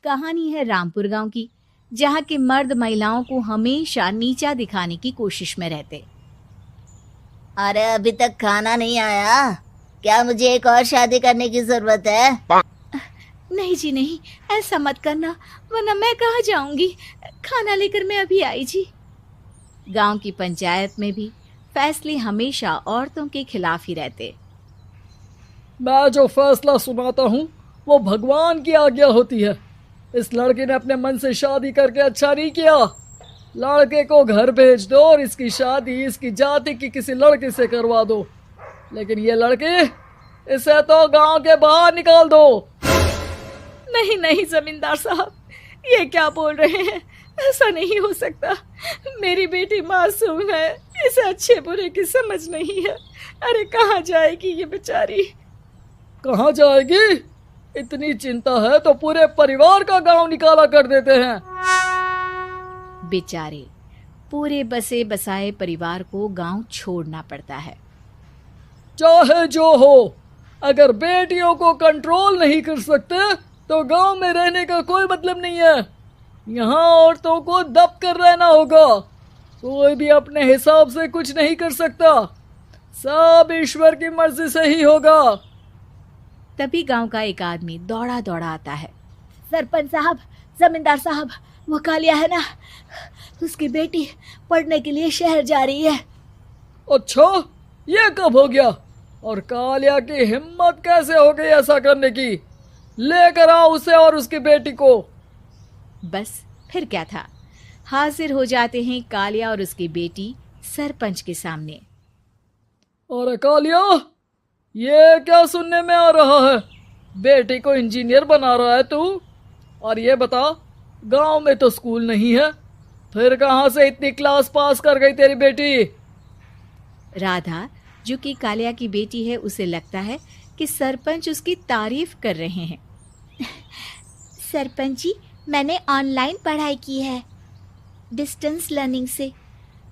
कहानी है रामपुर गांव की, जहां के मर्द महिलाओं को हमेशा नीचा दिखाने की कोशिश में रहते। अरे अभी तक खाना नहीं आया क्या? मुझे एक और शादी करने की जरूरत है। नहीं जी नहीं, ऐसा मत करना, वरना मैं कहाँ जाऊंगी। खाना लेकर मैं अभी आई जी। गांव की पंचायत में भी फैसले हमेशा औरतों के खिलाफ ही रहते। मैं जो फैसला सुनाता हूँ वो भगवान की आज्ञा होती है। इस लड़के ने अपने मन से शादी करके अच्छा नहीं किया। लड़के को घर भेज दो और इसकी शादी इसकी जाति की किसी लड़के से करवा दो। लेकिन ये लड़की, इसे तो गांव के बाहर निकाल दो। नहीं नहीं जमींदार साहब, ये क्या बोल रहे हैं? ऐसा नहीं हो सकता। मेरी बेटी मासूम है, इसे अच्छे बुरे की समझ नहीं है। अरे कहाँ जाएगी ये बेचारी? कहाँ जाएगी? इतनी चिंता है तो पूरे परिवार का गांव निकाला कर देते हैं। बेचारे पूरे बसे बसाए परिवार को गांव छोड़ना पड़ता है। चाहे जो हो, अगर बेटियों को कंट्रोल नहीं कर सकते तो गांव में रहने का कोई मतलब नहीं है। यहाँ औरतों को दब कर रहना होगा। कोई भी अपने हिसाब से कुछ नहीं कर सकता, सब ईश्वर की मर्जी से ही होगा। तभी गांव का एक आदमी दौड़ा दौड़ा आता है। सरपंच साहब, जमींदार साहब, वो कालिया है ना, उसकी बेटी पढ़ने के लिए शहर जा रही है। अच्छा, ये कब हो गया? और कालिया की हिम्मत कैसे हो गई ऐसा करने की? लेकर आओ उसे और उसकी बेटी को। बस फिर क्या था, हाजिर हो जाते हैं कालिया और उसकी बेटी सरपंच के सामने। और कालिया, ये क्या सुनने में आ रहा है? बेटी को इंजीनियर बना रहा है तू? और ये बता, गांव में तो स्कूल नहीं है, फिर कहां से इतनी क्लास पास कर गई तेरी बेटी? राधा, जो कि कालिया की बेटी है, उसे लगता है कि सरपंच उसकी तारीफ कर रहे हैं। सरपंच जी, मैंने ऑनलाइन पढ़ाई की है, डिस्टेंस लर्निंग से।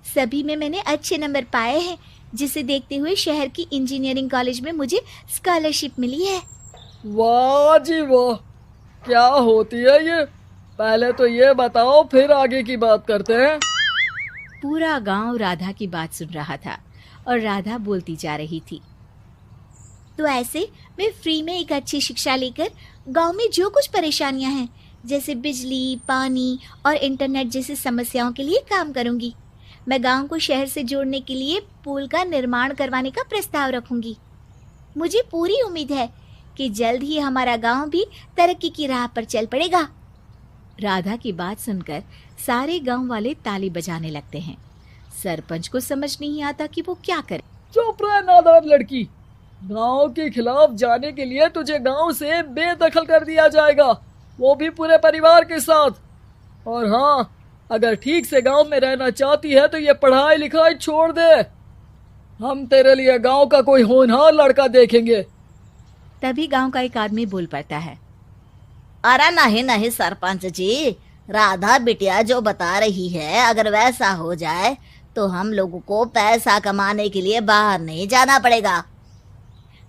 सभी में मैंने अच्छे नंबर पाए हैं, जिसे देखते हुए शहर की इंजीनियरिंग कॉलेज में मुझे स्कॉलरशिप मिली है। वाह जी वाह, क्या होती है ये? पहले तो ये बताओ, फिर आगे की बात करते हैं। पूरा गांव राधा की बात सुन रहा था और राधा बोलती जा रही थी। तो ऐसे मैं फ्री में एक अच्छी शिक्षा लेकर गांव में जो कुछ परेशानियां हैं, जैसे बिजली, पानी और इंटरनेट जैसी समस्याओं के लिए काम करूंगी। मैं गांव को शहर से जोड़ने के लिए पुल का निर्माण करवाने का प्रस्ताव रखूंगी। मुझे पूरी उम्मीद है कि जल्द ही हमारा गांव भी तरक्की की राह पर चल पड़ेगा। राधा की बात सुनकर सारे गांव वाले ताली बजाने लगते हैं। सरपंच को समझ नहीं आता कि वो क्या करे। चुप रह नादान लड़की, गांव के खिलाफ जाने के लिए तुझे गांव से बेदखल कर दिया जाएगा, वो भी पूरे परिवार के साथ। और हाँ, अगर ठीक से गांव में रहना चाहती है तो ये पढ़ाई लिखाई छोड़ दे। हम तेरे लिए गांव का कोई होनहार लड़का देखेंगे। तभी गांव का एक आदमी बोल पड़ता है। अरे नहीं नहीं सरपंच जी, राधा बिटिया जो बता रही है, अगर वैसा हो जाए तो हम लोगों को पैसा कमाने के लिए बाहर नहीं जाना पड़ेगा।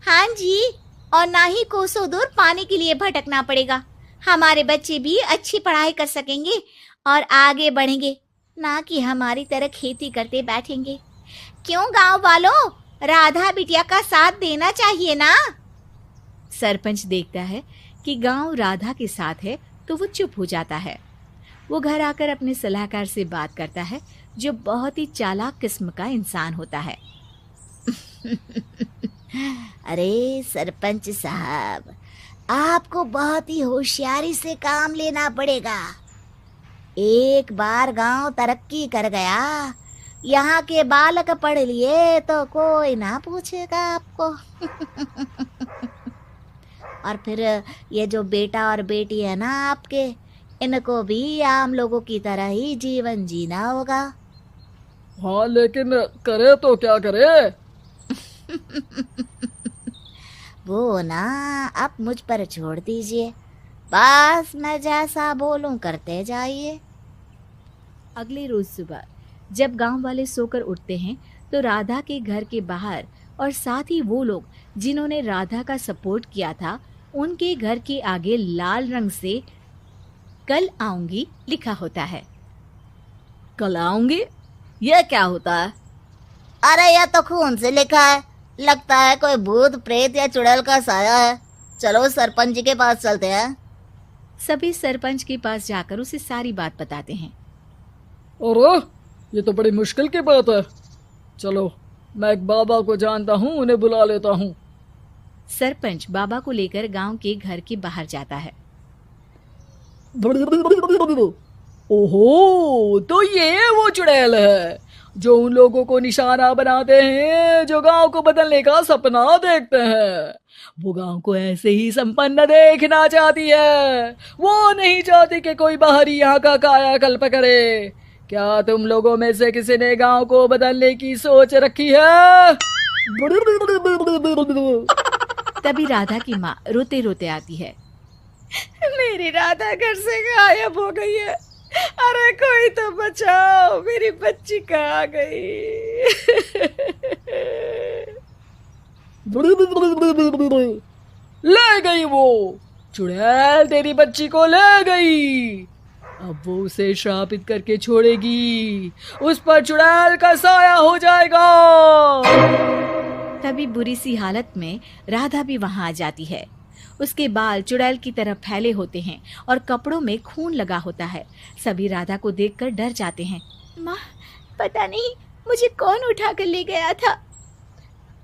हाँ जी, और ना ही कोसों दूर पानी के लिए भटकना पड़ेगा। हमारे बच्चे भी अच्छी पढ़ाई कर सकेंगे और आगे बढ़ेंगे, ना कि हमारी तरह खेती करते बैठेंगे। क्यों गांव वालों, राधा बिटिया का साथ देना चाहिए ना। सरपंच देखता है कि गांव राधा के साथ है तो वो चुप हो जाता है। वो घर आकर अपने सलाहकार से बात करता है, जो बहुत ही चालाक किस्म का इंसान होता है। अरे सरपंच साहब, आपको बहुत ही होशियारी से काम लेना पड़ेगा। एक बार गांव तरक्की कर गया, यहाँ के बालक पढ़ लिए तो कोई ना पूछेगा आपको। और फिर ये जो बेटा और बेटी है ना आपके, इनको भी आम लोगों की तरह ही जीवन जीना होगा। हाँ, लेकिन करे तो क्या करे? वो ना आप मुझ पर छोड़ दीजिए, बस मैं जैसा बोलूं करते जाइए। अगले रोज सुबह जब गांव वाले सोकर उठते हैं तो राधा के घर के बाहर और साथ ही वो लोग जिन्होंने राधा का सपोर्ट किया था, उनके घर के आगे लाल रंग से कल आऊंगी लिखा होता है। कल आऊंगी, ये क्या होता है? अरे यह तो खून से लिखा है, लगता है कोई भूत प्रेत या चुड़ैल का साया है। चलो सरपंच जी के पास चलते हैं। सभी सरपंच के पास जाकर उसे सारी बात बताते हैं। अरे ये तो बड़ी मुश्किल की बात है। चलो मैं एक बाबा को जानता हूँ, उन्हें बुला लेता हूँ। सरपंच बाबा को लेकर गांव के घर के बाहर जाता है। ओहो, तो ये वो चुड़ैल है जो उन लोगों को निशाना बनाते हैं जो गांव को बदलने का सपना देखते हैं। वो गांव को ऐसे ही संपन्न देखना चाहती है, वो नहीं चाहती कि कोई बाहरी यहाँ का कायाकल्प करे। क्या तुम लोगों में से किसी ने गांव को बदलने की सोच रखी है? तभी राधा की माँ रोते रोते आती है। मेरी राधा घर से गायब हो गई है। अरे कोई तो बचाओ, मेरी बच्ची कहाँ गई? ले गई वो चुड़ैल, तेरी बच्ची को ले गई। अब वो उसे श्रापित करके छोड़ेगी, उस पर चुड़ैल का साया हो जाएगा। तभी बुरी सी हालत में राधा भी वहां आ जाती है। उसके बाल चुड़ैल की तरह फैले होते हैं और कपड़ों में खून लगा होता है। सभी राधा को देखकर डर जाते हैं। माँ, पता नहीं मुझे कौन उठा कर ले गया था।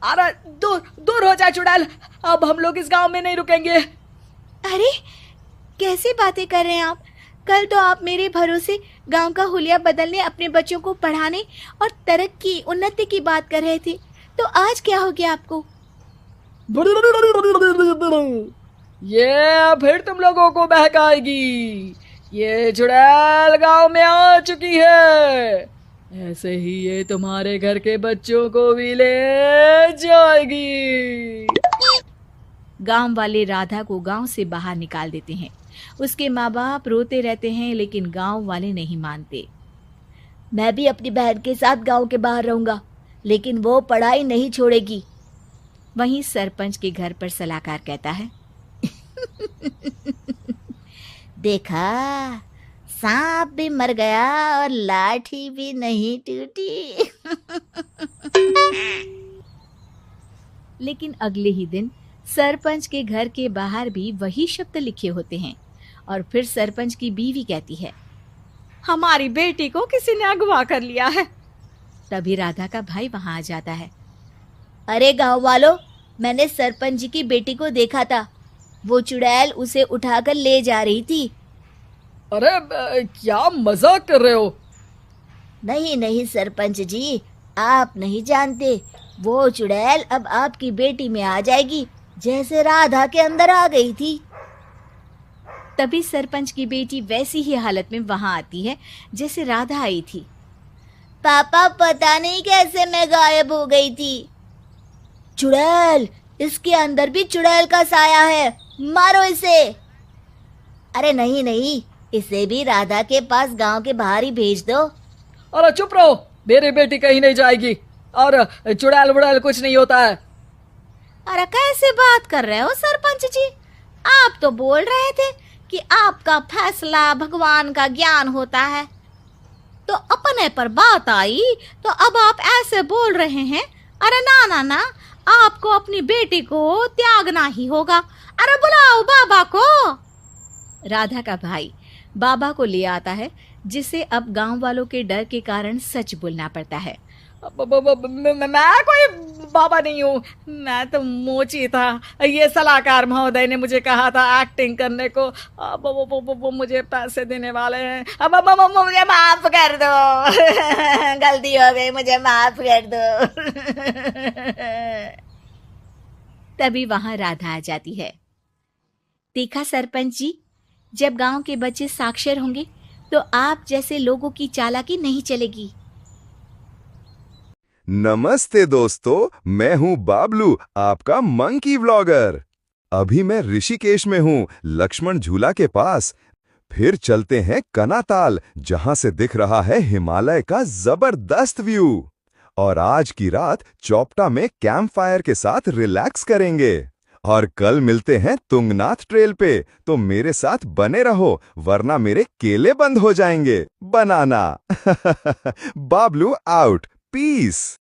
अरे दूर दूर हो जा चुड़ैल, अब हम लोग इस गांव में नहीं रुकेंगे। अरे कैसी बातें कर रहे हैं आप? कल तो आप मेरे भरोसे गांव का हुलिया बदलने, अपने बच्चों को पढ़ाने और तरक्की उन्नति की बात कर रहे थे, तो आज क्या हो गया आपको? ये फिर तुम लोगों को बहकाएगी। ये चुड़ैल गांव में आ चुकी है, ऐसे ही ये तुम्हारे घर के बच्चों को भी ले जाएगी। गांव वाले राधा को गांव से बाहर निकाल देते हैं। उसके माँ बाप रोते रहते हैं, लेकिन गांव वाले नहीं मानते। मैं भी अपनी बहन के साथ गांव के बाहर रहूंगा, लेकिन वो पढ़ाई नहीं छोड़ेगी। वहीं सरपंच के घर पर सलाहकार कहता है। देखा, सांप भी मर गया और लाठी भी नहीं टूटी। लेकिन अगले ही दिन सरपंच के घर के बाहर भी वही शब्द लिखे होते हैं। और फिर सरपंच की बीवी कहती है, हमारी बेटी को किसी ने अगवा कर लिया है। तभी राधा का भाई वहां आ जाता है। अरे गांव वालों, मैंने सरपंच जी की बेटी को देखा था। वो चुड़ैल उसे उठाकर ले जा रही थी। अरे क्या मजाक कर रहे हो? नहीं नहीं सरपंच जी, आप नहीं जानते। वो चुड़ैल अब आपकी बेटी में आ जाएगी, जैसे राधा के अंदर आ गई थी। तभी सरपंच की बेटी वैसी ही हालत में वहां आती है जैसे राधा आई थी। पापा, पता नहीं कैसे मैं गायब हो गई थी। चुड़ैल, इसके अंदर भी चुड़ैल का साया है, मारो इसे। अरे नहीं नहीं, इसे भी राधा के पास गांव के बाहर ही भेज दो। अरे चुप रहो, मेरी बेटी कहीं नहीं जाएगी और चुड़ैल बुड़ैल कुछ नहीं होता है। अरे कैसे बात कर रहे हो सरपंच जी? आप तो बोल रहे थे कि आपका फैसला भगवान का ज्ञान होता है, तो अपने पर बात आई तो अब आप ऐसे बोल रहे हैं। अरे ना ना ना, आपको अपनी बेटी को त्यागना ही होगा। अरे बुलाओ बाबा को। राधा का भाई बाबा को ले आता है, जिसे अब गांव वालों के डर के कारण सच बोलना पड़ता है। मैं कोई बाबा नहीं हूँ, मैं तो मोची था। ये सलाहकार महोदय ने मुझे कहा था एक्टिंग करने को। अब वो मुझे पैसे देने वाले हैं। अब मुझे माफ कर दो। गलती हो गई, मुझे माफ कर दो। तभी वहां राधा आ जाती है। देखा सरपंच जी, जब गांव के बच्चे साक्षर होंगे तो आप जैसे लोगों की चालाकी नहीं चलेगी। नमस्ते दोस्तों, मैं हूं बाबलू, आपका मंकी व्लॉगर। अभी मैं ऋषिकेश में हूं, लक्ष्मण झूला के पास। फिर चलते हैं कनाताल, जहां से दिख रहा है हिमालय का जबरदस्त व्यू। और आज की रात चौपटा में कैंप फायर के साथ रिलैक्स करेंगे। और कल मिलते हैं तुंगनाथ ट्रेल पे। तो मेरे साथ बने रहो, वरना मेरे केले बंद हो जाएंगे। बनाना। बाबलू आउट। पीस।